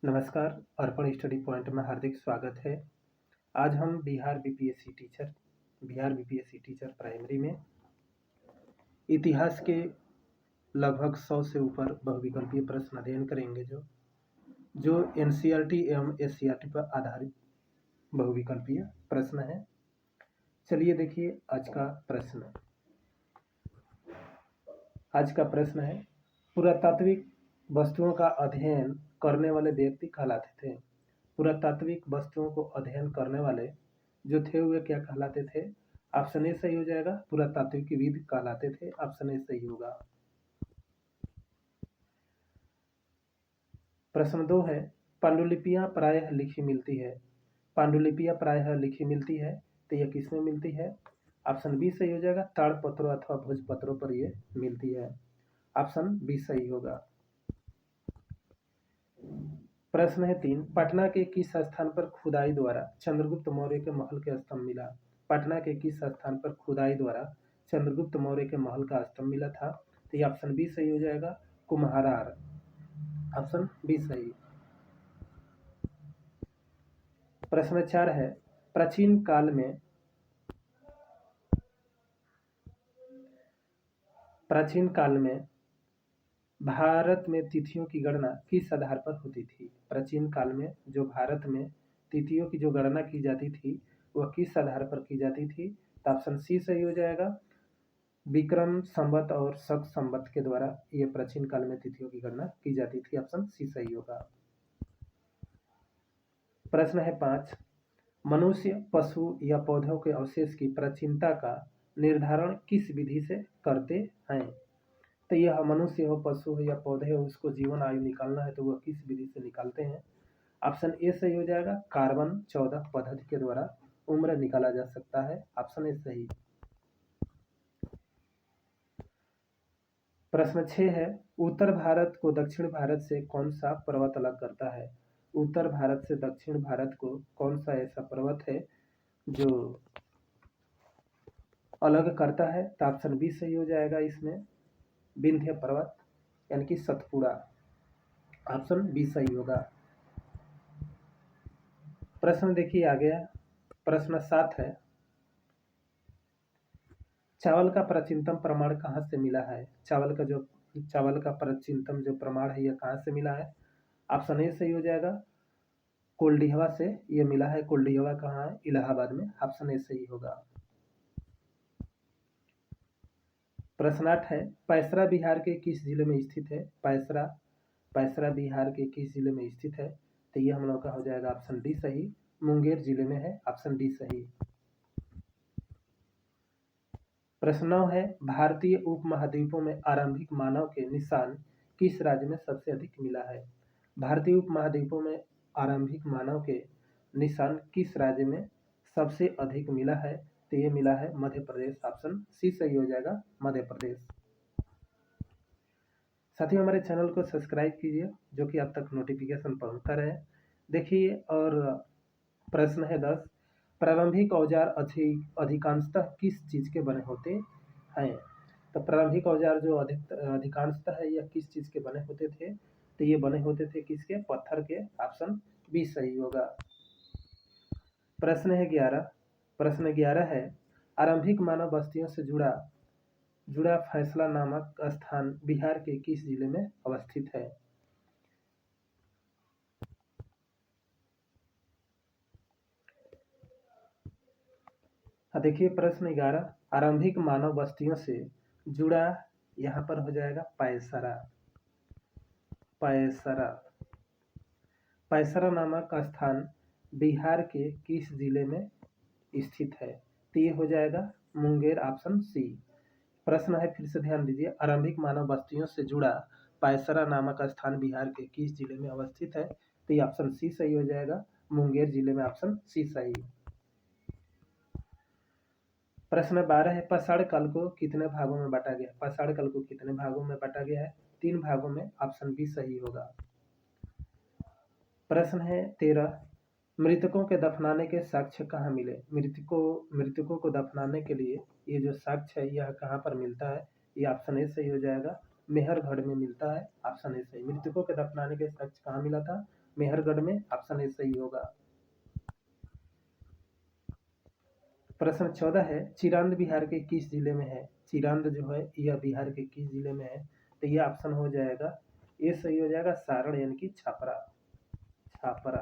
नमस्कार, अर्पण study point में हार्दिक स्वागत है। आज हम बिहार बीपीएससी टीचर प्राइमरी में इतिहास के लगभग 100 से ऊपर बहुविकल्पीय प्रश्न अध्ययन करेंगे जो एनसीईआरटी एवं एससीईआरटी पर आधारित बहुविकल्पीय प्रश्न है। चलिए देखिए आज का प्रश्न। आज का प्रश्न है, पुरातात्विक वस्तुओं का अध्ययन करने वाले व्यक्ति कहलाते थे। पुरातात्विक वस्तुओं को अध्ययन करने वाले जो थे वे क्या कहलाते थे? ऑप्शन ए सही हो जाएगा, पुरातात्विकविद कहलाते थे। ऑप्शन ए सही होगा। प्रश्न 2 है, पांडुलिपियां प्रायः लिखी मिलती है। पांडुलिपियां प्रायः लिखी मिलती है तो यह किसमें मिलती है? ऑप्शन बी सही हो जाएगा, ताड़पत्रों अथवा भोजपत्रों पर यह मिलती है। ऑप्शन बी सही होगा। प्रश्न है 3, पटना के किस स्थान पर खुदाई द्वारा चंद्रगुप्त मौर्य के महल के स्तंभ मिला? पटना के किस स्थान पर खुदाई द्वारा चंद्रगुप्त मौर्य के महल का स्तंभ मिला था? तो ये ऑप्शन बी सही हो जाएगा, कुम्हारार। ऑप्शन बी सही। प्रश्न 4 है, प्राचीन काल में भारत में तिथियों की गणना किस आधार पर होती थी? प्राचीन काल में जो भारत में तिथियों की जो गणना की जाती थी वह किस आधार पर की जाती थी? तो ऑप्शन सी सही हो जाएगा, विक्रम संवत और शक संवत के द्वारा ये प्राचीन काल में तिथियों की गणना की जाती थी। ऑप्शन सी सही होगा। प्रश्न है 5, मनुष्य, पशु या पौधों के अवशेष की प्राचीनता का निर्धारण किस विधि से करते हैं? तो यह मनुष्य हो, पशु हो या पौधे हो, उसको जीवन आयु निकालना है तो वह किस विधि से निकालते हैं? ऑप्शन ए सही हो जाएगा, कार्बन 14 पद्धति के द्वारा उम्र निकाला जा सकता है। ऑप्शन ए सही। प्रश्न 6 है, उत्तर भारत को दक्षिण भारत से कौन सा पर्वत अलग करता है? उत्तर भारत से दक्षिण भारत को कौन सा ऐसा पर्वत है जो अलग करता है? तो ऑप्शन बी सही हो जाएगा, इसमें विंध्य पर्वत यानी कि सतपुड़ा। ऑप्शन बी सही होगा। प्रश्न देखिए आ गया, प्रश्न 7 है, चावल का प्राचीनतम प्रमाण कहाँ से मिला है? चावल का प्राचीनतम जो प्रमाण है यह कहाँ से मिला है? ऑप्शन ए सही हो जाएगा, कोल्डिहवा से यह मिला है। कोल्डिहवा कहाँ है? इलाहाबाद में। ऑप्शन ए सही होगा। प्रश्न 8 है, पैसरा बिहार के किस जिले में स्थित है? पैसरा बिहार के किस जिले में स्थित है? तो यह हम लोग का हो जाएगा ऑप्शन डी सही, मुंगेर जिले में है। ऑप्शन डी सही। प्रश्न 9 है, भारतीय उपमहाद्वीपों में आरंभिक मानव के निशान किस राज्य में सबसे अधिक मिला है? भारतीय उपमहाद्वीपों में आरंभिक मानव के निशान किस राज्य में सबसे अधिक मिला है? तो ये मिला है मध्य प्रदेश। ऑप्शन सी सही हो जाएगा, मध्य प्रदेश। साथियों, हमारे चैनल को सब्सक्राइब कीजिए जो कि आप तक नोटिफिकेशन पहुंचता रहे। देखिए, और प्रश्न है 10, प्रारंभिक औजार अधिकांशतः किस चीज के बने होते हैं? तो प्रारंभिक औजार जो अधिकांशतः है यह किस चीज के बने होते थे? तो ये बने होते थे किसके? पत्थर के। ऑप्शन बी सही होगा। प्रश्न 11 है, आरंभिक मानव बस्तियों से जुड़ा फैसला नामक स्थान बिहार के किस जिले में अवस्थित है? देखिए प्रश्न 11, आरंभिक मानव बस्तियों से जुड़ा, यहाँ पर हो जाएगा पैसरा नामक स्थान बिहार के किस जिले में स्थित है? तो ये हो जाएगा मुंगेर। Option C. प्रश्न है, फिर से ध्यान दीजिए, आरंभिक मानव बस्तियों से जुड़ा पैसरा नामक स्थान बिहार के किस जिले में अवस्थित है? तो ये ऑप्शन सी सही हो जाएगा, मुंगेर जिले में। ऑप्शन सी सही। प्रश्न 12 है, पाषाण काल को कितने भागों में बांटा गया? पाषाण काल को कितने भागों में बांटा गया है? 3 भागों में। ऑप्शन बी सही होगा। प्रश्न है 13, मृतकों के दफनाने के साक्ष्य कहाँ मिले? मृतकों को दफनाने के लिए ये जो साक्ष्य है यह कहाँ पर मिलता है? ये ऑप्शन ए सही हो जाएगा, मेहरगढ़ में मिलता है। ऑप्शन ए सही। मृतकों के दफनाने के साक्ष्य कहाँ मिला था? मेहरगढ़ में, ऑप्शन ए सही होगा। प्रश्न 14 है, चिरांद बिहार के किस जिले में है? चिरांद जो है यह बिहार के किस जिले में है? तो यह ऑप्शन हो जाएगा, ये सही हो जाएगा सारण यानी कि छपरा। छपरा,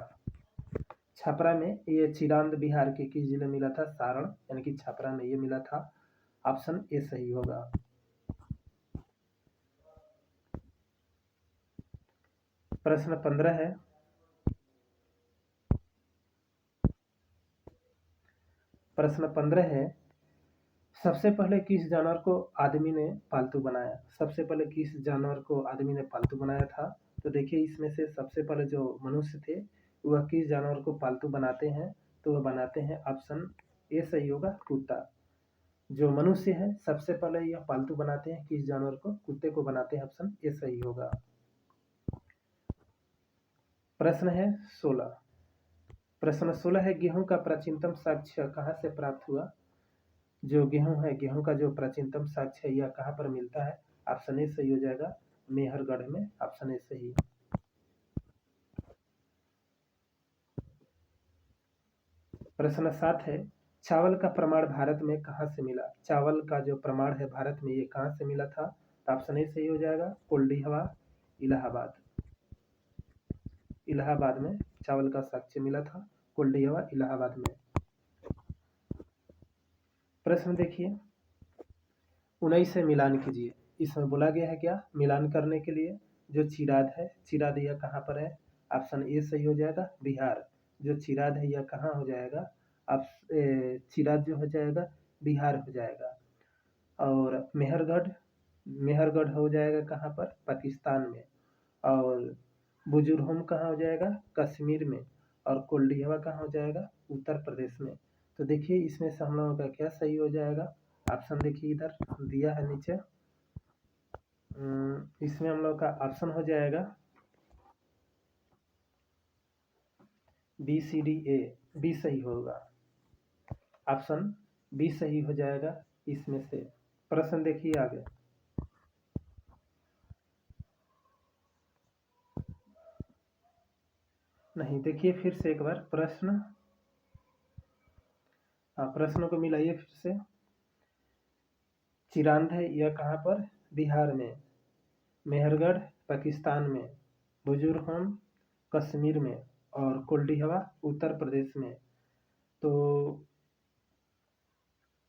छपरा में ये चिरांद बिहार के किस जिले में मिला था? सारण यानी कि छपरा में ये मिला था। ऑप्शन ए सही होगा। प्रश्न 15 है, प्रश्न 15 है, सबसे पहले किस जानवर को आदमी ने पालतू बनाया? सबसे पहले किस जानवर को आदमी ने पालतू बनाया था? तो देखिए इसमें से सबसे पहले जो मनुष्य थे वह किस जानवर को पालतू बनाते हैं? तो वह बनाते हैं, ऑप्शन ए सही होगा, कुत्ता। जो मनुष्य है सबसे पहले यह पालतू बनाते हैं किस जानवर को? कुत्ते को बनाते हैं, ऑप्शन ए सही होगा। प्रश्न है 16, प्रश्न 16 है, गेहूं का प्राचीनतम साक्ष्य कहाँ से प्राप्त हुआ? जो गेहूं है, गेहूं का जो प्राचीनतम साक्ष्य है यह कहाँ पर मिलता है? ऑप्शन ए सही हो जाएगा, मेहरगढ़ में, ऑप्शन ए सही। प्रश्न 7 है, चावल का प्रमाण भारत में कहाँ से मिला? चावल का जो प्रमाण है भारत में ये कहाँ से मिला था? ऑप्शन ए सही हो जाएगा, कोल्डिहवा, इलाहाबाद। इलाहाबाद में चावल का साक्ष्य मिला था, कोल्डिहवा, इलाहाबाद में। प्रश्न देखिए 19 से मिलान कीजिए। इसमें बोला गया है क्या? मिलान करने के लिए जो चिराद है, चिराद यह कहाँ पर है? ऑप्शन ए सही हो जाएगा, बिहार। जो चिराद है यह कहाँ हो जाएगा? आप चिराद जो हो जाएगा बिहार हो जाएगा। और मेहरगढ़, मेहरगढ़ हो जाएगा कहाँ पर? पाकिस्तान में। और बुजुर्हुम कहाँ हो जाएगा? कश्मीर में। और कोल्डिहवा कहाँ हो जाएगा? उत्तर प्रदेश में। तो देखिए इसमें से हम लोगों का क्या सही हो जाएगा? ऑप्शन देखिए इधर दिया है नीचे, इसमें हम लोग का ऑप्शन हो जाएगा B C D A, B सही होगा। ऑप्शन बी सही हो जाएगा इसमें से। प्रश्न देखिए आगे, नहीं देखिए फिर से एक बार प्रश्न, हाँ प्रश्नों को मिलाइए फिर से। चिरांद है यह कहाँ पर? बिहार में। मेहरगढ़ पाकिस्तान में। बुजुर्हुम कश्मीर में। और कोल्डिहवा उत्तर प्रदेश में। तो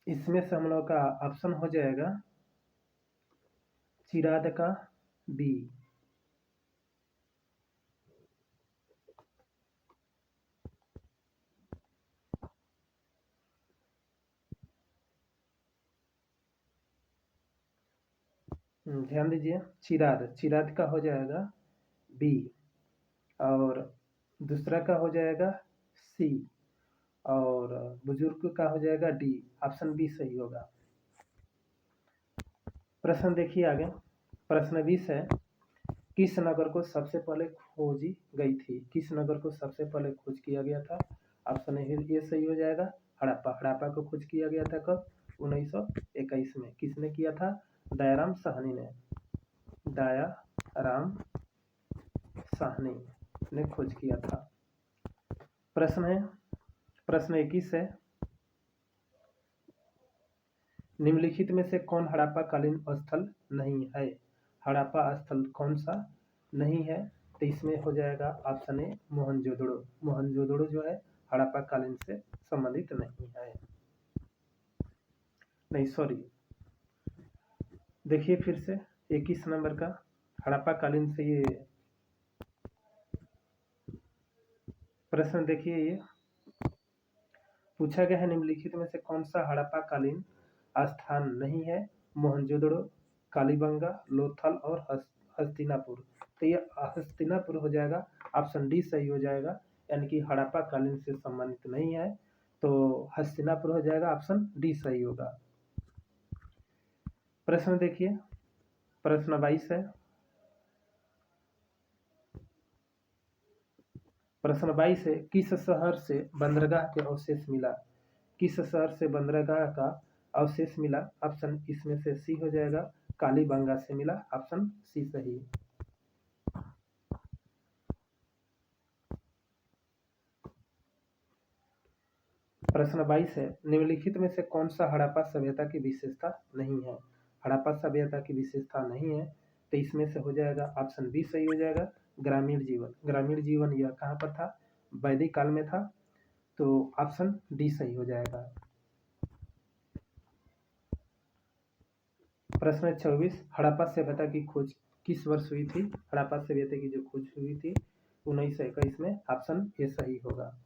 इसमें से हम लोग का ऑप्शन हो जाएगा चिराद का बी। ध्यान दीजिए, चिराद, चिराद का हो जाएगा बी। और दूसरा का हो जाएगा सी। और बुजुर्ग का हो जाएगा डी। ऑप्शन बी सही होगा। प्रश्न देखिए आगे, प्रश्न 20 है, किस नगर को सबसे पहले खोजी गई थी? किस नगर को सबसे पहले खोज किया गया था? ऑप्शन ये सही हो जाएगा, हड़प्पा। हड़प्पा को खोज किया गया था कब? 1921 में। किसने किया था? दयाराम साहनी ने। दयाराम साहनी ने खोज किया था। प्रश्न है, प्रश्न 21 है, निम्नलिखित में से कौन हड़प्पा कालीन स्थल नहीं है? हड़प्पा स्थल कौन सा नहीं है? तो इसमें हो जाएगा ऑप्शन ए मोहनजोदड़ो। मोहनजोदड़ो जो है हड़प्पा कालीन से संबंधित नहीं है। नहीं सॉरी, देखिए फिर से 21 नंबर का हड़प्पा कालीन से ये प्रश्न देखिए, ये पूछा गया है निम्नलिखित में से कौन सा हड़प्पा कालीन स्थान नहीं है? मोहनजोदड़ो, कालीबंगा, लोथल और हस्तिनापुर। तो ये हस्तिनापुर हो जाएगा, ऑप्शन डी सही हो जाएगा, यानी कि हड़प्पा कालीन से संबंधित नहीं है। तो हस्तिनापुर हो जाएगा, ऑप्शन डी सही होगा। प्रश्न देखिए, प्रश्न 22 है, प्रश्न 22 है, किस शहर से बंदरगाह के अवशेष मिला? किस शहर से बंदरगाह का अवशेष मिला? ऑप्शन इसमें से सी हो जाएगा, कालीबंगा से मिला, ऑप्शन सी सही। प्रश्न 22 है, निम्नलिखित में से कौन सा हड़प्पा सभ्यता की विशेषता नहीं है? हड़प्पा सभ्यता की विशेषता नहीं है तो इसमें से हो जाएगा ऑप्शन बी सही हो जाएगा, ग्रामीण जीवन। ग्रामीण जीवन यह कहाँ पर था? वैदिक काल में था, तो ऑप्शन डी सही हो जाएगा। प्रश्न 24, हड़प्पा सभ्यता की खोज किस वर्ष हुई थी? हड़प्पा सभ्यता की जो खोज हुई थी 1921 में, ऑप्शन ए सही होगा।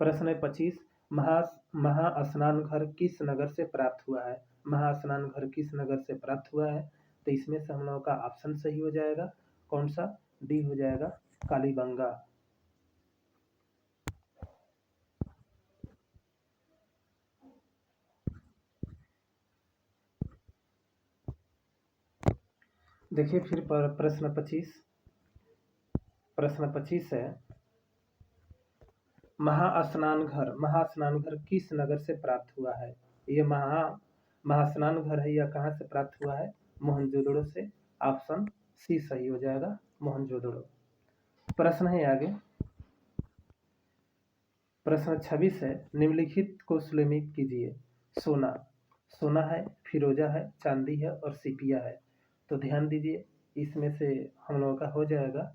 प्रश्न 25, महास्नान घर किस नगर से प्राप्त हुआ है? महास्नान घर किस नगर से प्राप्त हुआ है? तो इसमें से हम लोगों का ऑप्शन सही हो जाएगा, कौन सा? डी हो जाएगा, कालीबंगा। देखिए फिर प्रश्न 25 है, महास्नान घर किस नगर से प्राप्त हुआ है? ये महास्नान घर है, यह कहाँ से प्राप्त हुआ है? मोहनजोदड़ो से, ऑप्शन सी सही हो जाएगा, मोहनजोदड़ो। प्रश्न है आगे, प्रश्न 26 है, निम्नलिखित को सुमेलित कीजिए। सोना है, फिरोजा है, चांदी है और सिपिया है। तो ध्यान दीजिए, इसमें से हम लोगों का हो जाएगा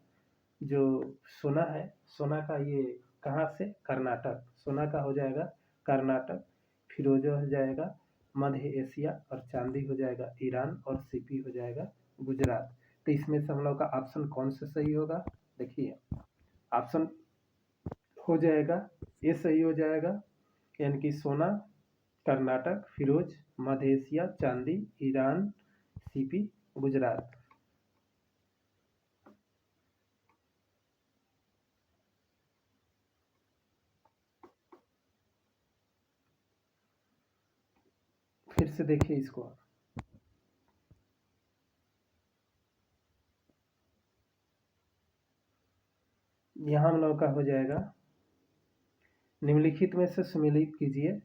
जो सोना है, सोना का ये कहाँ से? कर्नाटक। सोना का हो जाएगा कर्नाटक, फिरोजा हो जाएगा मध्य एशिया और चांदी हो जाएगा ईरान और सीपी हो जाएगा गुजरात। तो इसमें से हम लोग का ऑप्शन कौन सा सही होगा? देखिए ऑप्शन हो जाएगा ये सही हो जाएगा, यानी कि सोना कर्नाटक, फिरोज मध्य एशिया, चांदी ईरान, सीपी गुजरात। फिर से देखिए इसको, यहाँ हम लोग का हो जाएगा, निम्नलिखित में से सुमेलित कीजिए।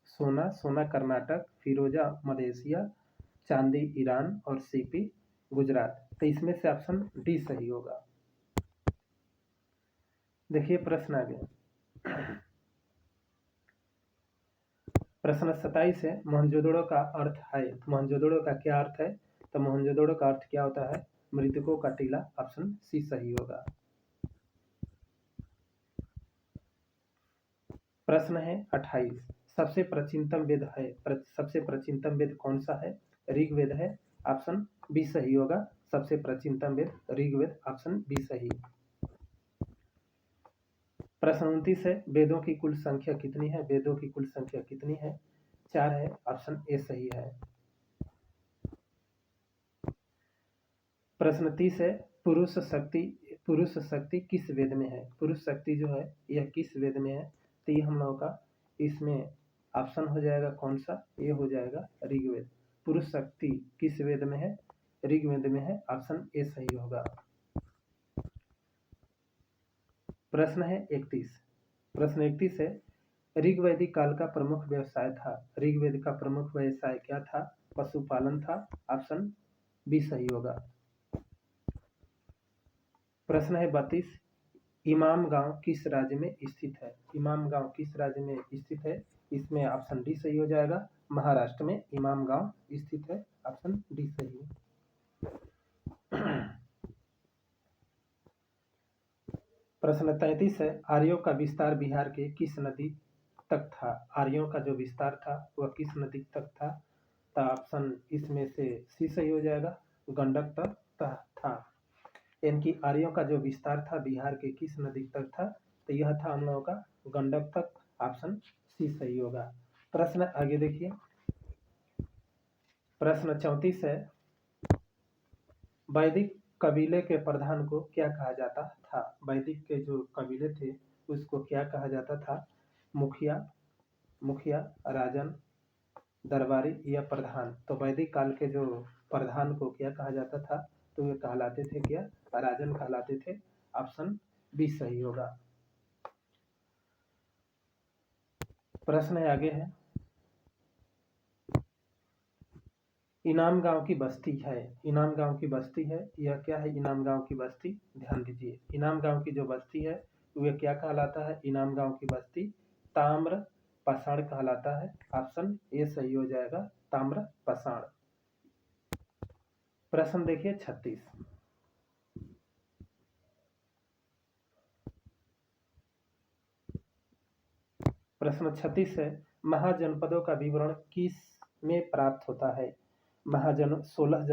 सोना कर्नाटक, फिरोजा मध्य एशिया, चांदी ईरान और सीपी गुजरात। तो इसमें से ऑप्शन डी सही होगा। देखिए प्रश्न आगे, प्रश्न 27 है, मोहनजोदड़ो का अर्थ है। मोहनजोदड़ो का क्या अर्थ है? तो मोहनजोदड़ो का अर्थ क्या होता है? मृतकों का टीला, ऑप्शन सी सही होगा। प्रश्न है 28, सबसे प्राचीनतम वेद है, सबसे प्राचीनतम वेद कौन सा है? ऋग्वेद है, ऑप्शन बी सही होगा। सबसे प्राचीनतम वेद ऋग्वेद, ऑप्शन बी सही। प्रश्न 29 है, वेदों की कुल संख्या कितनी है? वेदों की कुल संख्या कितनी है? 4 है, ऑप्शन ए सही है। प्रश्न 30 है, पुरुष शक्ति किस वेद में है? पुरुष शक्ति जो है यह किस वेद में है? तो ये हम लोगों का इसमें ऑप्शन हो जाएगा कौन सा? ये हो जाएगा ऋग्वेद। पुरुष शक्ति किस वेद में है? ऋग्वेद में है, ऑप्शन ए सही होगा। प्रश्न है 31, प्रश्न 31 है, ऋग्वैदिक काल का प्रमुख व्यवसाय था। ऋग्वेद का प्रमुख व्यवसाय क्या था? पशुपालन था, ऑप्शन बी सही होगा। प्रश्न है 32, इमाम गांव किस राज्य में स्थित है? इमाम गांव किस राज्य में स्थित है? इसमें ऑप्शन डी सही हो जाएगा, महाराष्ट्र में इमाम गांव स्थित है, ऑप्शन डी सही है। प्रश्न 33 है, आर्यों का विस्तार बिहार के किस नदी तक था? आर्यों का जो विस्तार था वह किस नदी तक था? तो ऑप्शन इसमें से सी सही हो जाएगा, गंडक तक था। इनकी आर्यों का जो विस्तार था बिहार के किस नदी तक था? तो यह था हम लोगों का गंडक तक, ऑप्शन सी सही होगा। प्रश्न आगे देखिए, प्रश्न 34 है, वैदिक कबीले के प्रधान को क्या कहा जाता था? वैदिक के जो कबीले थे उसको क्या कहा जाता था? मुखिया, राजन, दरबारी या प्रधान? तो वैदिक काल के जो प्रधान को क्या कहा जाता था? तो वे कहलाते थे क्या? राजन कहलाते थे, ऑप्शन बी सही होगा। प्रश्न आगे है, इनाम गांव की बस्ती है। इनाम गांव की बस्ती है, यह क्या है? इनाम गांव की बस्ती, ध्यान दीजिए, इनाम गांव की जो बस्ती है वह क्या कहलाता है? इनाम गांव की बस्ती ताम्र पाषाण कहलाता है। ऑप्शन ए सही हो जाएगा, ताम्र पाषाण। प्रश्न देखिए 36। प्रश्न 36 है, महाजनपदों का विवरण किस में प्राप्त होता है? 16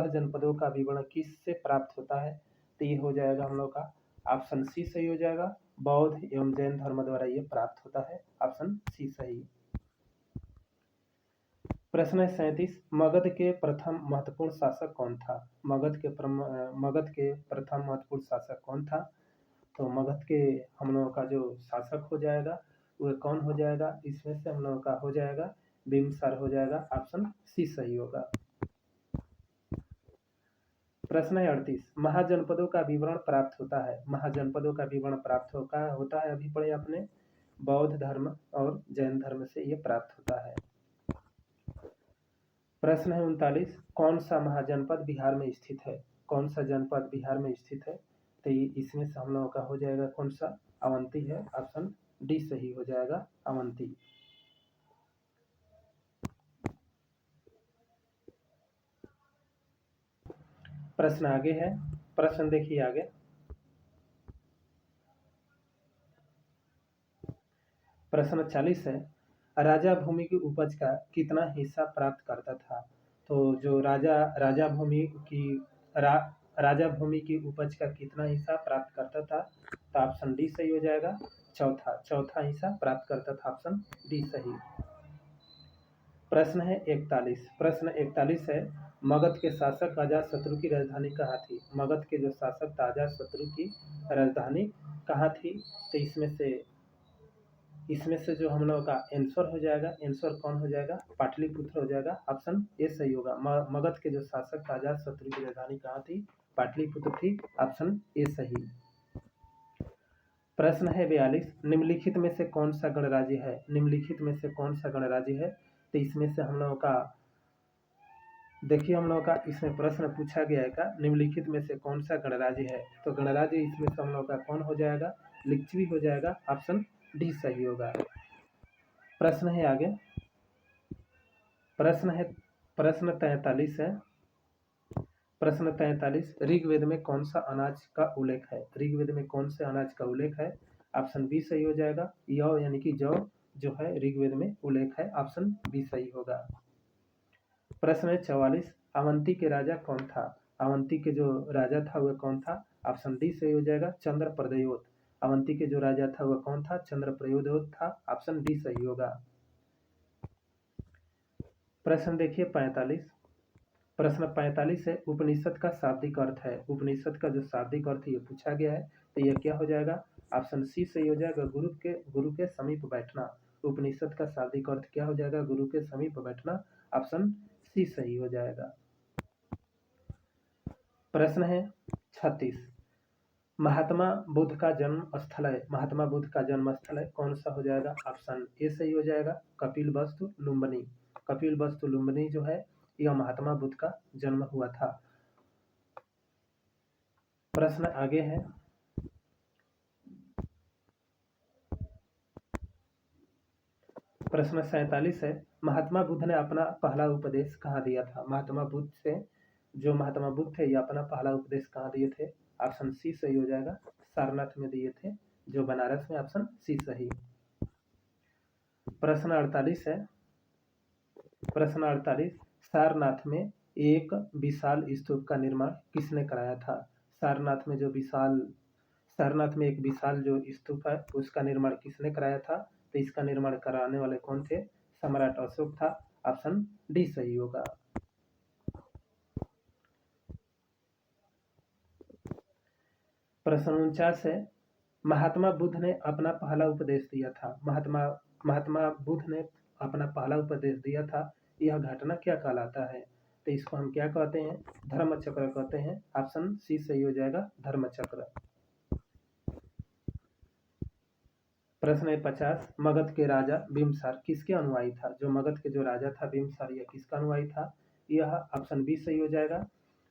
जनपदों का विवरण किस से प्राप्त होता है? तो ये हो जाएगा हम लोग का ऑप्शन सी सही हो जाएगा, बौद्ध एवं जैन धर्म द्वारा ये प्राप्त होता है। ऑप्शन सी सही। प्रश्न 37, मगध के प्रथम महत्वपूर्ण शासक कौन था? मगध के प्रथम महत्वपूर्ण शासक कौन था? तो मगध के हम लोगों का जो शासक हो जाएगा वह कौन हो जाएगा? इसमें से हम लोगों का हो जाएगा बिंबिसार हो जाएगा। ऑप्शन सी सही होगा। प्रश्न है 38, महाजनपदों का विवरण प्राप्त होता है। महाजनपदों का विवरण प्राप्त होता है, अभी पढ़े आपने, बौद्ध धर्म और जैन धर्म से ये प्राप्त होता है। प्रश्न है 39, कौन सा महाजनपद बिहार में स्थित है? कौन सा जनपद बिहार में स्थित है? तो इसमें से हम लोगों का हो जाएगा कौन सा? अवंती है। ऑप्शन डी सही हो जाएगा, अवंती। प्रश्न आगे है, प्रश्न देखिए आगे। प्रश्न 40 है, राजा भूमि की उपज का कितना हिस्सा प्राप्त करता था? तो जो राजा भूमि की रा, राजा भूमि की उपज का कितना हिस्सा प्राप्त करता था? तो ऑप्शन डी सही हो जाएगा, चौथा हिस्सा प्राप्त करता था। ऑप्शन डी सही। प्रश्न है 41, प्रश्न 41 है, मगध के शासक अजातशत्रु की राजधानी कहाँ थी? मगध के जो शासक था अजातशत्रु की राजधानी कहाँ थी? तो इसमें से जो हम लोगों का आंसर हो जाएगा, आंसर कौन हो जाएगा? पाटलिपुत्र हो जाएगा। ऑप्शन ए सही होगा। मगध के जो शासक था अजातशत्रु की राजधानी कहाँ थी? पाटलिपुत्र थी। ऑप्शन ए सही। प्रश्न है 42, निम्नलिखित में से कौन सा गणराज्य है? निम्नलिखित में से कौन सा गणराज्य है? तो इसमें से हम लोगों का देखिए, हम लोगों का इसमें प्रश्न पूछा गया है का निम्नलिखित में से कौन सा गणराज्य है? तो गणराज्य इसमें से हम लोग का कौन हो जाएगा? लिच्छवी हो जाएगा। ऑप्शन डी सही होगा। प्रश्न है आगे, प्रश्न 43 है। प्रश्न 43, ऋग्वेद में कौन सा अनाज का उल्लेख है? ऋग्वेद में कौन से अनाज का उल्लेख है? ऑप्शन बी सही हो जाएगा, यौ यानी कि जौ जो है ऋग्वेद में उल्लेख है। ऑप्शन बी सही होगा। प्रश्न है 44, अवंती के राजा कौन था? अवंती के जो राजा था वह कौन था? ऑप्शन डी सही हो जाएगा, चंद्रप्रद्योत। अवंती के जो राजा था वह कौन था? चंद्रप्रद्योत था। ऑप्शन डी सही होगा। प्रश्न देखिए 45, प्रश्न 45 है, उपनिषद का शाब्दिक अर्थ है। उपनिषद का जो शाब्दिक अर्थ ये पूछा गया है, तो ये क्या हो जाएगा? ऑप्शन सी सही हो जाएगा, गुरु के समीप बैठना। उपनिषद का शाब्दिक अर्थ क्या हो जाएगा? गुरु के समीप बैठना। ऑप्शन सी सही हो जाएगा। प्रश्न है 36, महात्मा बुद्ध का जन्म स्थल है। महात्मा बुद्ध का जन्म स्थल है कौन सा हो जाएगा? ऑप्शन ए सही हो जाएगा, कपिल वस्तु लुम्बिनी। कपिल वस्तु लुम्बिनी जो है यह महात्मा बुद्ध का जन्म हुआ था। प्रश्न आगे है, प्रश्न 47 है, महात्मा बुद्ध ने अपना पहला उपदेश कहाँ दिया था? महात्मा बुद्ध से जो महात्मा बुद्ध थे ये अपना पहला उपदेश कहाँ दिए थे? ऑप्शन सी सही हो जाएगा, सारनाथ में दिए थे, जो बनारस में। ऑप्शन सी सही। प्रश्न 48 है, प्रश्न 48, सारनाथ में एक विशाल स्तूप का निर्माण किसने कराया था? सारनाथ में एक विशाल जो स्तूप है उसका निर्माण किसने कराया था? तो इसका निर्माण कराने वाले कौन थे? सम्राट अशोक था। ऑप्शन डी सही होगा। प्रश्न 49 है, महात्मा बुद्ध ने अपना पहला उपदेश दिया था। महात्मा बुद्ध ने अपना पहला उपदेश दिया था, यह घटना क्या कहलाता है? तो इसको हम क्या कहते हैं? धर्म चक्र कहते हैं। ऑप्शन सी सही हो जाएगा, धर्म चक्र। प्रश्न है 50, मगध के राजा बिम्बसार किसके अनुयायी था? जो मगध के जो राजा था बिम्बसार यह किसका अनुयायी था? यह ऑप्शन बी सही हो जाएगा,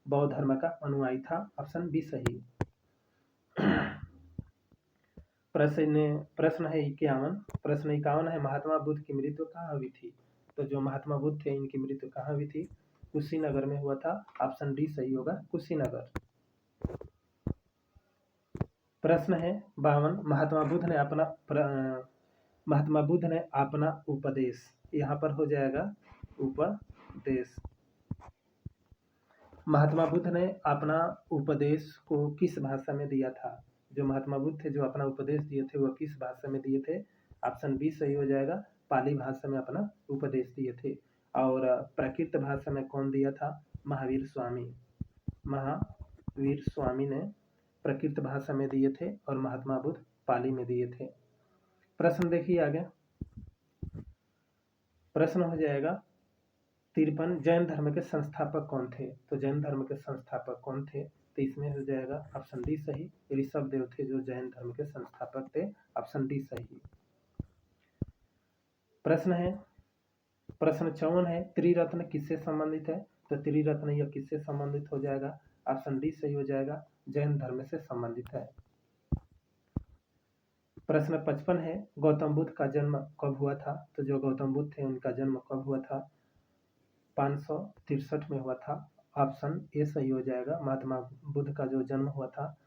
बौद्ध धर्म का अनुयायी था। ऑप्शन बी सही। प्रश्न है 51। प्रश्न 51 है, महात्मा बुद्ध की मृत्यु कहाँ हुई थी? तो जो महात्मा बुद्ध थे इनकी मृत्यु कहाँ हुई थी? कुशीनगर में हुआ था। ऑप्शन डी सही होगा, कुशीनगर। प्रश्न है 52, महात्मा बुद्ध ने अपना उपदेश, यहाँ पर हो जाएगा उपदेश। महात्मा बुद्ध ने अपना उपदेश को किस भाषा में दिया था? जो महात्मा बुद्ध थे जो अपना उपदेश दिए थे वह किस भाषा में दिए थे? ऑप्शन बी सही हो जाएगा, पाली भाषा में अपना उपदेश दिए थे। और प्राकृत भाषा में कौन दिया था? महावीर स्वामी। महावीर स्वामी ने प्राकृत भाषा में दिए थे और महात्मा बुद्ध पाली में दिए थे। प्रश्न देखिए आगे। प्रश्न हो जाएगा 53, जैन धर्म के संस्थापक कौन थे? तो जैन धर्म के संस्थापक कौन थे? तो इसमें हो जाएगा ऑप्शन डी सही, ऋषभ देव थे जो जैन धर्म के संस्थापक थे। ऑप्शन डी सही। प्रश्न 54 है, त्रिरत्न किससे संबंधित है? तो त्रिरत्न यह किससे संबंधित हो जाएगा? ऑप्शन डी सही हो जाएगा, जैन धर्म से संबंधित है। प्रश्न 55 है, गौतम बुद्ध का जन्म कब हुआ था? तो जो गौतम बुद्ध थे उनका जन्म कब हुआ था? 563 में हुआ था। ऑप्शन ए सही हो जाएगा, महात्मा बुद्ध का जो जन्म हुआ था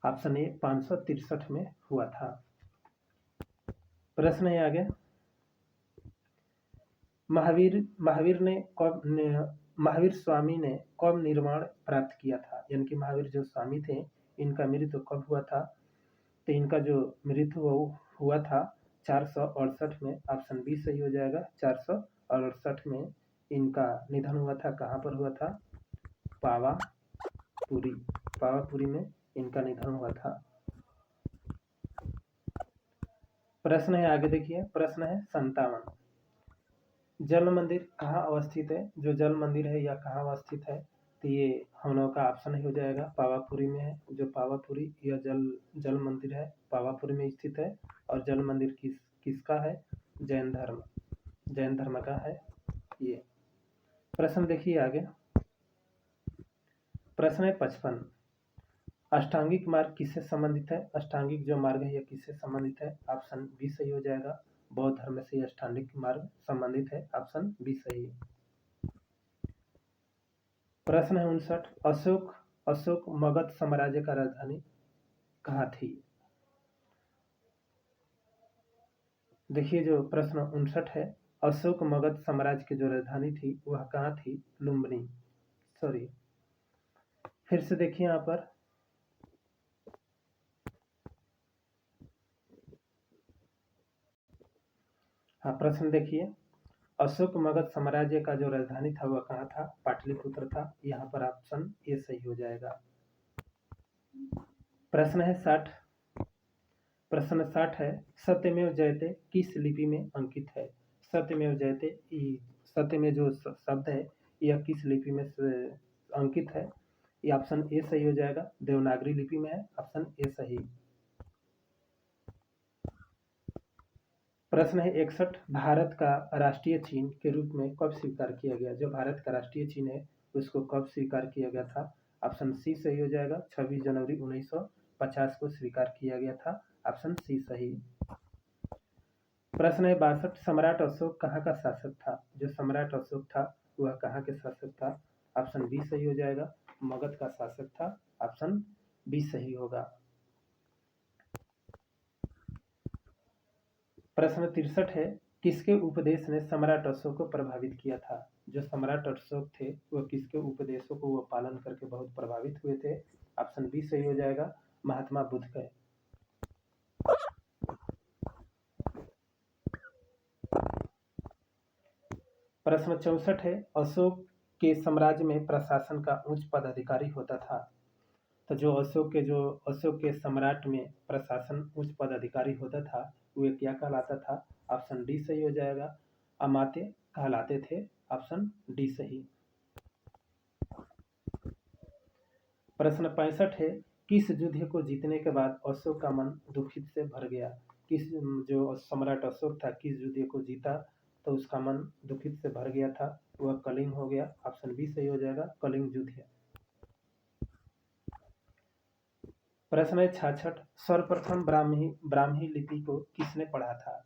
ऑप्शन ए 563 में हुआ था। प्रश्न है आगे, महावीर स्वामी ने कब निर्वाण प्राप्त किया था? यानी कि महावीर जो स्वामी थे इनका मृत्यु कब हुआ था? तो इनका जो मृत्यु हुआ था 468 में। ऑप्शन बी सही हो जाएगा, 468 में इनका निधन हुआ था। कहाँ पर हुआ था? पावापुरी में इनका निधन हुआ था। प्रश्न है आगे देखिए, प्रश्न है 57, जल मंदिर कहाँ अवस्थित है? जो जल मंदिर है यह कहाँ अवस्थित है? तो ये हम लोगों का ऑप्शन ही हो जाएगा, पावापुरी में है। जो पावापुरी यह जल मंदिर है पावापुरी में स्थित है। और जल मंदिर किसका है? जैन धर्म का है ये। प्रश्न देखिए आगे, प्रश्न है 55, अष्टांगिक मार्ग किससे संबंधित है? अष्टांगिक जो मार्ग है यह किससे संबंधित है? ऑप्शन बी सही हो जाएगा, बौद्ध धर्म से अष्टांगिक मार्ग संबंधित है। ऑप्शन बी सही। प्रश्न है 59, अशोक मगध साम्राज्य का राजधानी कहाँ थी? देखिए जो प्रश्न 59 है, अशोक मगध साम्राज्य की जो राजधानी थी वह कहाँ थी? लुम्बिनी। सॉरी, फिर से देखिए यहाँ पर, हाँ प्रश्न देखिए, अशोक मगध साम्राज्य का जो राजधानी था वह कहाँ था? पाटलिपुत्र था। यहाँ पर ऑप्शन ए सही हो जाएगा। प्रश्न है 60, प्रश्न 60 है, सत्यमेव जयते किस लिपि में अंकित है? सत्यमेव जयते, सत्य में जो शब्द है यह किस लिपि में अंकित है? ये ऑप्शन ए सही हो जाएगा, देवनागरी लिपि में है। ऑप्शन ए सही। प्रश्न है 61, भारत का राष्ट्रीय चिन्ह के रूप में कब स्वीकार किया गया? जो भारत का राष्ट्रीय चिन्ह है उसको कब स्वीकार किया गया था? ऑप्शन सी सही हो जाएगा, 26 जनवरी 1950 को स्वीकार किया गया था। ऑप्शन सी सही। प्रश्न है 62, सम्राट अशोक कहाँ का शासक था? जो सम्राट अशोक था वह कहाँ के शासक था? ऑप्शन बी सही हो जाएगा, मगध का शासक था। ऑप्शन बी सही होगा। प्रश्न 63 है, किसके उपदेश ने सम्राट अशोक को प्रभावित किया था? जो सम्राट अशोक थे वह किसके उपदेशों को वह पालन करके बहुत प्रभावित हुए थे? ऑप्शन बी सही हो जाएगा, महात्मा बुद्ध के। प्रश्न 64 है, अशोक के साम्राज्य में प्रशासन का उच्च पदाधिकारी होता था। तो जो अशोक के सम्राट में प्रशासन उच्च पदाधिकारी होता था वह क्या कहलाता था? ऑप्शन डी सही हो जाएगा, अमात्य कहलाते थे। ऑप्शन डी सही। प्रश्न 65 है, किस युद्ध को जीतने के बाद अशोक का मन दुखित से भर गया? जो सम्राट अशोक था किस युद्ध को जीता तो उसका मन दुखित से भर गया था? वह कलिंग हो गया। ऑप्शन बी सही हो जाएगा, कलिंग युद्ध है। प्रश्न है 66, सर्वप्रथम ब्राह्मी ब्राह्मी लिपि को किसने पढ़ा था?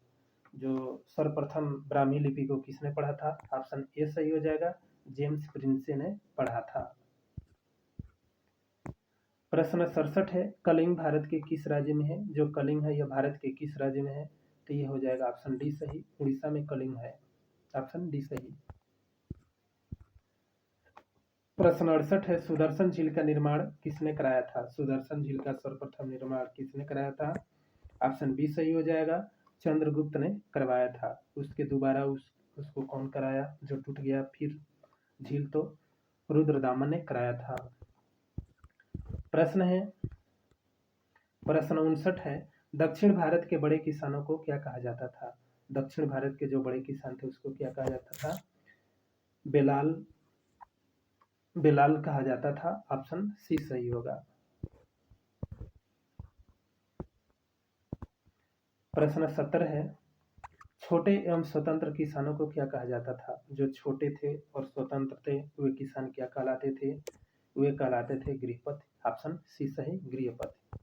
जो सर्वप्रथम ब्राह्मी लिपि को किसने पढ़ा था? ऑप्शन ए सही हो जाएगा, जेम्स प्रिंसे ने पढ़ा था। प्रश्न 67 है, कलिंग भारत के किस राज्य में है? जो कलिंग है यह भारत के किस राज्य में है? तो ये हो जाएगा ऑप्शन डी सही, उड़ीसा में कलिंग है, ऑप्शन डी सही। प्रश्न 68 है, सुदर्शन झील का निर्माण किसने कराया था? सुदर्शन झील का सर्वप्रथम निर्माण किसने कराया था? ऑप्शन बी सही हो जाएगा, चंद्रगुप्त ने करवाया था। उसके दोबारा उसको कौन कराया जो टूट गया फिर झील? तो रुद्रदामन ने कराया था। प्रश्न 59 है, दक्षिण भारत के बड़े किसानों को क्या कहा जाता था? दक्षिण भारत के जो बड़े किसान थे उसको क्या कहा जाता था? बेलाल बेलाल कहा जाता था, ऑप्शन सी सही होगा। प्रश्न 70 है, छोटे एवं स्वतंत्र किसानों को क्या कहा जाता था? जो छोटे थे और स्वतंत्र थे वे किसान क्या कहलाते थे? वे कहलाते थे गृहपति, ऑप्शन सी सही, गृहपति।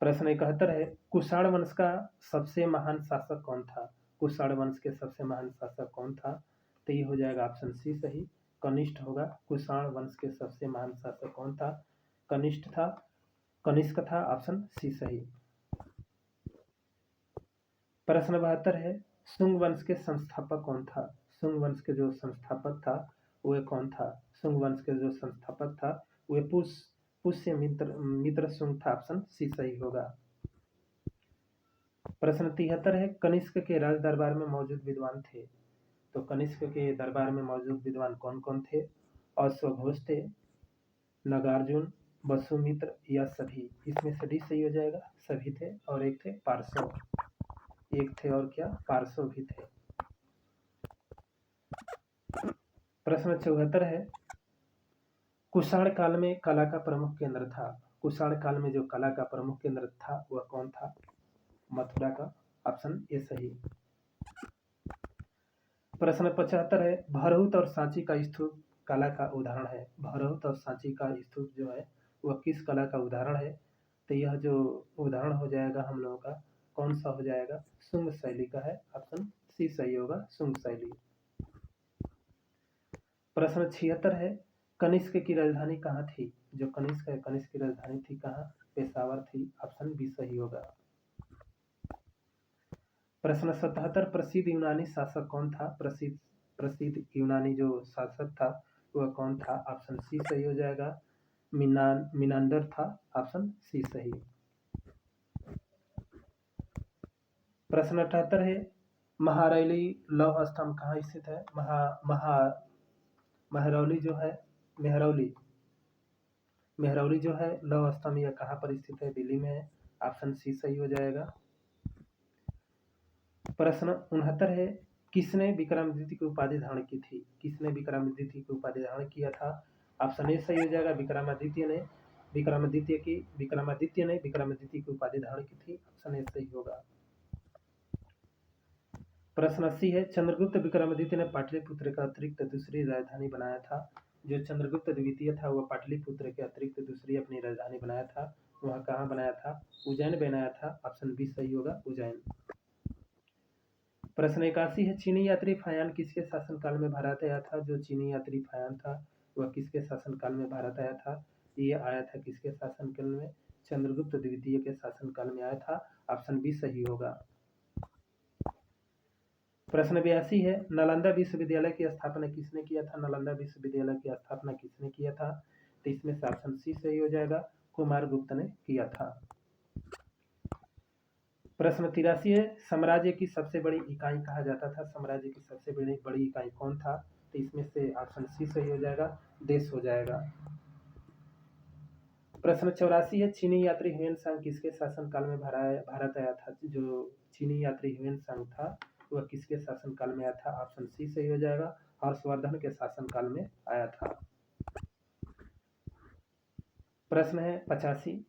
प्रश्न 71 है, कुषाण वंश का सबसे महान शासक कौन था? कुषाण वंश के सबसे महान शासक कौन था? तो ये हो जाएगा ऑप्शन सी सही, कनिष्ठ होगा। कुषाण वंश के सबसे महान शासक कौन था? कनिष्ठ था, कनिष्क था, ऑप्शन सी सही। प्रश्न 72 है, शुंग वंश के संस्थापक कौन था? शुंग वंश के जो संस्थापक था वह कौन था? शुंग वंश के जो संस्थापक था वह पुष्य मित्र शुंग था, ऑप्शन सी सही होगा। प्रश्न 73 है, कनिष्क के राज दरबार में मौजूद विद्वान थे? तो कनिष्क के दरबार में मौजूद विद्वान कौन कौन थे? अश्वघोष थे, नागार्जुन, वसुमित्र या सभी? इसमें से डी सही हो जाएगा, सभी थे और एक थे पार्श्व, एक थे और क्या पार्श्व भी थे। प्रश्न 74 है, कुषाण काल में कला का प्रमुख केंद्र था? कुषाण काल में जो कला का प्रमुख केंद्र था वह कौन था? मथुरा का, ऑप्शन ए सही। प्रश्न 75 है, भरहुत और सांची का स्तूप कला का उदाहरण है? भरहुत और सांची का स्तूप जो है वह किस कला का उदाहरण है? तो यह जो उदाहरण हो जाएगा हम लोगों का कौन सा हो जाएगा? शुंग शैली का है, ऑप्शन सी सही होगा, शुंग शैली। प्रश्न 76 है, कनिष्क की राजधानी कहाँ थी? जो कनिष्क है कनिष्क की राजधानी थी कहाँ? पेशावर थी, ऑप्शन बी सही होगा। प्रश्न 77, प्रसिद्ध यूनानी शासक कौन था? प्रसिद्ध यूनानी जो शासक था वह कौन था? ऑप्शन सी सही हो जाएगा, मिनांडर था, ऑप्शन सी सही। प्रश्न 78 है, महारैली लौह स्तंभ कहाँ स्थित है? महरौली जो है मेहरौली जो है लौह स्तंभ यह कहाँ पर स्थित है? दिल्ली में है, ऑप्शन सी सही हो जाएगा। प्रश्न 69 है, किसने विक्रमादित्य की उपाधि धारण की थी? किसने विक्रमादित्य की उपाधि धारण किया था? ऑप्शन ए सही हो जाएगा, विक्रमादित्य ने विक्रमादित्य की उपाधि धारण की थी, ऑप्शन ए सही होगा। प्रश्न 80 है, चंद्रगुप्त विक्रमादित्य ने पाटलिपुत्र का अतिरिक्त दूसरी राजधानी बनाया था? जो चंद्रगुप्त द्वितीय था वह पाटलिपुत्र के अतिरिक्त दूसरी अपनी राजधानी बनाया था, वह कहाँ बनाया था? उज्जैन बनाया था, ऑप्शन बी सही होगा, उज्जैन। प्रश्न 81 है, चीनी यात्री फायान किसके शासनकाल में भारत आया था? जो चीनी यात्री फायान था वह किसके शासनकाल में भारत आया था? ये आया था किसके शासनकाल में? चंद्रगुप्त द्वितीय के शासनकाल में आया था, ऑप्शन बी सही होगा। प्रश्न 82 है, नालंदा विश्वविद्यालय की स्थापना किसने किया था? नालंदा विश्वविद्यालय की स्थापना किसने किया था? तो इसमें से ऑप्शन सी सही हो जाएगा, कुमार गुप्त ने किया था। प्रश्न 83 है, साम्राज्य की सबसे बड़ी इकाई कहा जाता था? साम्राज्य की सबसे बड़ी इकाई कौन था? तो इसमें से ऑप्शन सी सही हो जाएगा, देश हो जाएगा। प्रश्न 84 है, चीनी यात्री ह्वेन सांग किसके शासनकाल में भारत आया था? जो चीनी यात्री ह्वेन सांग था वह किसके शासनकाल में आया था? ऑप्शन सी सही हो जाएगा, हर्षवर्धन के शासनकाल में आया था। प्रश्न है 85,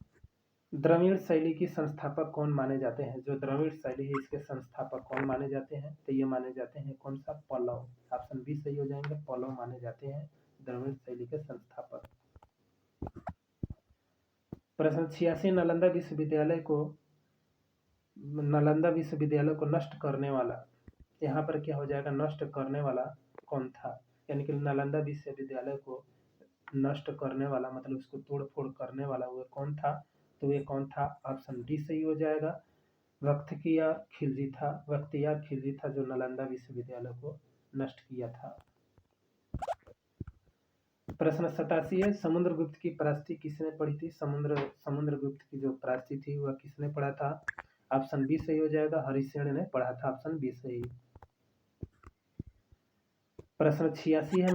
द्रविड़ शैली की संस्थापक कौन माने जाते हैं? जो द्रविड़ शैली है इसके संस्थापक कौन माने जाते हैं? तो ये माने जाते हैं कौन सा? पल्लव, ऑप्शन बी सही हो जाएंगे, पल्लव माने जाते हैं द्रविड़ शैली के संस्थापक। प्रश्न 86, नालंदा विश्वविद्यालय को नष्ट करने वाला, यहाँ पर क्या हो जाएगा, नष्ट करने वाला कौन था, यानी कि नालंदा विश्वविद्यालय को नष्ट करने वाला मतलब उसको तोड़ फोड़ करने वाला वो कौन था, तो ये कौन था, ऑप्शन डी सही हो जाएगा, बख्तियार खिलजी था। बख्तियार खिलजी था जो नालंदा विश्वविद्यालय को नष्ट किया था। प्रश्न 87 है, समुद्रगुप्त की परास्ती किसने पढ़ी थी, समुद्रगुप्त की जो परास्ती थी वह किसने पढ़ा था, ऑप्शन बी सही हो जाएगा, हरिसेन ने पढ़ा था, ऑप्शन बी सही। प्रश्न 86 है,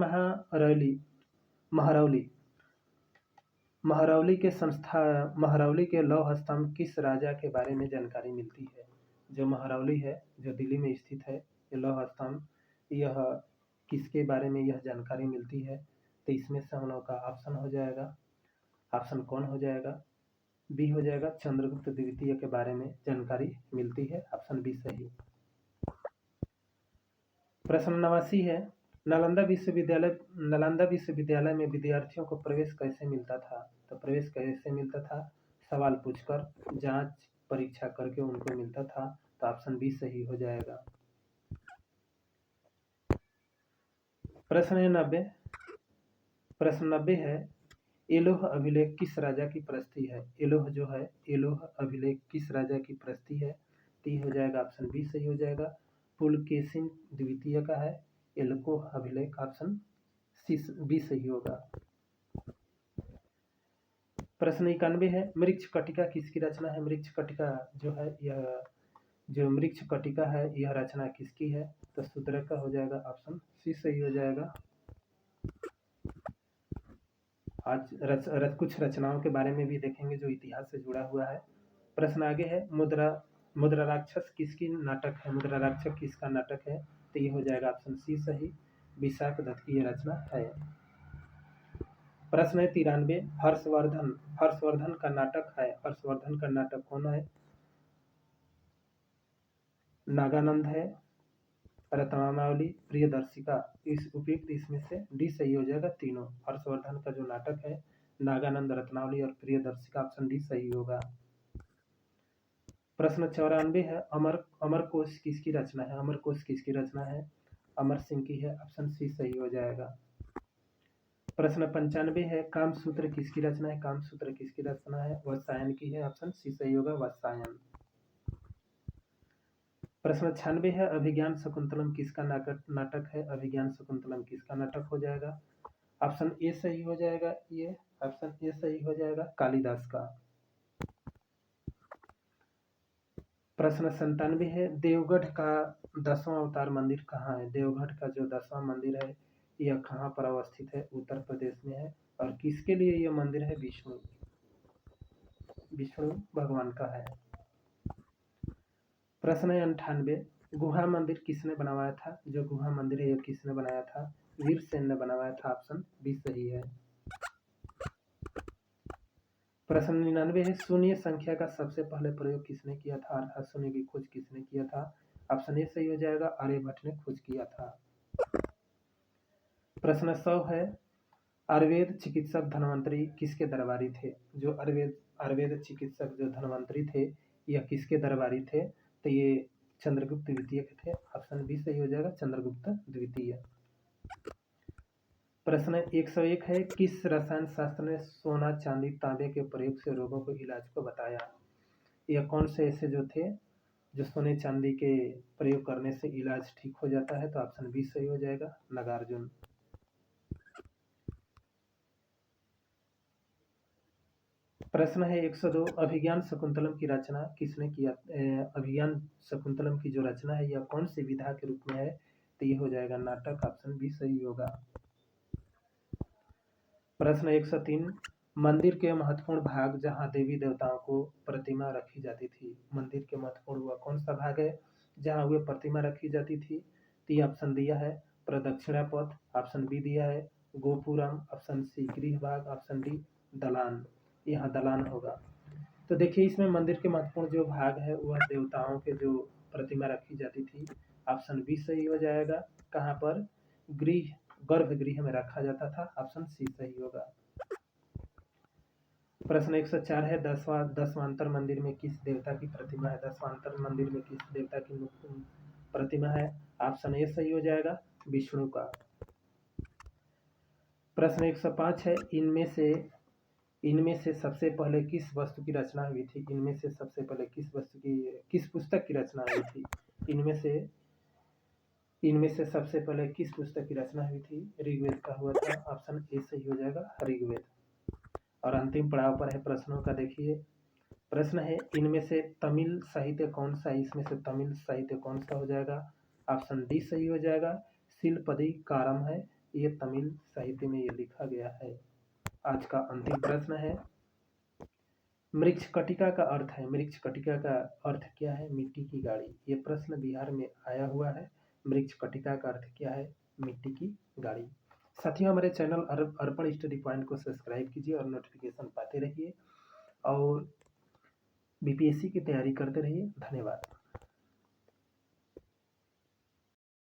महरौली के लौह स्तंभ किस राजा के बारे में जानकारी मिलती है। जो महरौली है जो दिल्ली में स्थित है, ये लौह स्तंभ, यह किसके बारे में यह जानकारी मिलती है, तो इसमें से हम लोग का ऑप्शन हो जाएगा, ऑप्शन कौन हो जाएगा, बी हो जाएगा, चंद्रगुप्त द्वितीय के बारे में जानकारी मिलती है, ऑप्शन बी सही। प्रश्न 89 है, नालंदा विश्वविद्यालय में विद्यार्थियों को प्रवेश कैसे मिलता था, तो प्रवेश कैसे मिलता था, सवाल पूछकर, जांच परीक्षा करके उनको मिलता था, तो ऑप्शन बी सही हो जाएगा। प्रश्न 90 है, एलोह अभिलेख किस राजा की प्रस्ती है, एलोह जो है, एलोह अभिलेख किस राजा की प्रस्ती है, तो हो जाएगा, ऑप्शन बी सही हो जाएगा, पुलकेशिन द्वितीय का है एलोह अभिलेख, ऑप्शन बी सही होगा। प्रश्न 91 है, मृक्ष कटिका किसकी रचना है, मृक्ष कटिका जो है यह जो मृक्ष कटिका है यह रचना किसकी है, तो शूद्रक का हो जाएगा, ऑप्शन सी सही हो जाएगा। आज कुछ रचनाओं के बारे में भी देखेंगे जो इतिहास से जुड़ा हुआ है। प्रश्न आगे है, मुद्रा राक्षस किसकी नाटक है, मुद्रा राक्षस किसका नाटक है, तो ये हो जाएगा ऑप्शन सी सही, विशाख दत्त की यह रचना है। प्रश्न 93, हर्षवर्धन का नाटक है, हर्षवर्धन का नाटक कौन है, नागानंद है, रत्नावली, प्रियदर्शिका, इस उपयुक्त इसमें से डी सही हो जाएगा, तीनों। हर्षवर्धन का जो नाटक है नागानंद, रत्नावली और प्रियदर्शिका, ऑप्शन डी सही होगा। प्रश्न 94 है, अमरकोश किसकी रचना है, अमरकोश किसकी रचना है, अमर सिंह की है, ऑप्शन सी सही हो जाएगा। प्रश्न 95 है, कामसूत्र किसकी रचना है, कामसूत्र किसकी रचना है, वात्स्यायन की है, ऑप्शन सी सही होगा, वात्स्यायन। प्रश्न 96 है, अभिज्ञान शकुंतलम किसका नाटक है, अभिज्ञान शकुंतलम किसका नाटक हो जाएगा, ऑप्शन ए सही हो जाएगा, ये ऑप्शन ए सही हो जाएगा, कालिदास का। प्रश्न 97 है, देवगढ़ का 10वां अवतार मंदिर कहाँ है, देवगढ़ का जो 10वां मंदिर है यह कहाँ पर अवस्थित है, उत्तर प्रदेश में है, और किसके लिए यह मंदिर है, विष्णु भगवान का है। प्रश्न 98, गुहा मंदिर किसने बनवाया था, जो गुहा मंदिर है यह किसने बनाया था, वीरसेन ने बनवाया था, ऑप्शन बी सही है। प्रश्न 99 है, शून्य संख्या का सबसे पहले प्रयोग किसने किया था, अर्थात शून्य की खोज किसने किया था, ऑप्शन ए सही हो जाएगा, आर्यभट्ट ने खोज किया था। प्रश्न 100 है, आयुर्वेद चिकित्सक धन्वंतरी किसके दरबारी थे, जो आयुर्वेद चिकित्सक जो धन्वंतरी थे यह किसके दरबारी थे, तो ये चंद्रगुप्त द्वितीय के थे, ऑप्शन बी सही हो जाएगा, चंद्रगुप्त द्वितीय। प्रश्न 101 है, किस रसायन शास्त्र ने सोना चांदी तांबे के प्रयोग से रोगों को इलाज को बताया, यह कौन से ऐसे जो थे जो सोने चांदी के प्रयोग करने से इलाज ठीक हो जाता है, तो ऑप्शन बी सही हो जाएगा, नागार्जुन। प्रश्न है 102, अभिज्ञान शकुंतलम की रचना किसने किया, अभिज्ञान शकुंतलम की जो रचना है यह कौन सी विधा के रूप में है, तो ये हो जाएगा नाटक, ऑप्शन बी सही होगा। प्रश्न 103, मंदिर के महत्वपूर्ण भाग जहाँ देवी देवताओं को प्रतिमा रखी जाती थी, मंदिर के महत्वपूर्ण वह कौन सा भाग है जहाँ वे प्रतिमा रखी जाती थी, तो ये ऑप्शन दिया है प्रदक्षिणा पथ, ऑप्शन बी दिया है गोपुरम, ऑप्शन सी गृह भाग, ऑप्शन डी दलान, यहाँ दलान होगा। तो देखिए इसमें मंदिर के महत्वपूर्ण जो भाग है वह देवताओं के जो प्रतिमा रखी जाती थी, ऑप्शन बी सही हो जाएगा, कहाँ पर, गृह गर्भगृह में रखा जाता था। ऑप्शन सी सही होगा। प्रश्न 104 है, दशवांतर मंदिर में किस देवता की प्रतिमा है? दशवांतर मंदिर में किस देवता की प्रतिमा है? ऑप्शन ए सही हो जाएगा, विष्णु का। प्रश्न 105 है, इनमें से सबसे पहले किस वस्तु की रचना हुई थी? इनमें से सबसे पहले किस पुस्तक की रचना हुई थी? इनमें से सबसे पहले किस पुस्तक की रचना हुई थी? ऋग्वेद का हुआ था। ऑप्शन ए सही हो जाएगा, ऋग्वेद। और अंतिम पड़ाव पर है प्रश्नों का। देखिए प्रश्न है, इनमें से तमिल साहित्य कौन सा है? इसमें से तमिल साहित्य कौन सा हो जाएगा? ऑप्शन डी सही हो जाएगा, शिलपदी कारम है, ये तमिल साहित्य में ये लिखा गया है। आज का अंतिम प्रश्न है, मृच्छकटिका का अर्थ है, मृच्छकटिका का अर्थ क्या है? मिट्टी की गाड़ी। ये प्रश्न बिहार में आया हुआ है। मृच्छकटिका का अर्थ क्या है? मिट्टी की गाड़ी। साथियों, हमारे चैनल अर्पण स्टडी पॉइंट को सब्सक्राइब कीजिए और नोटिफिकेशन पाते रहिए और बीपीएससी की तैयारी करते रहिए। धन्यवाद।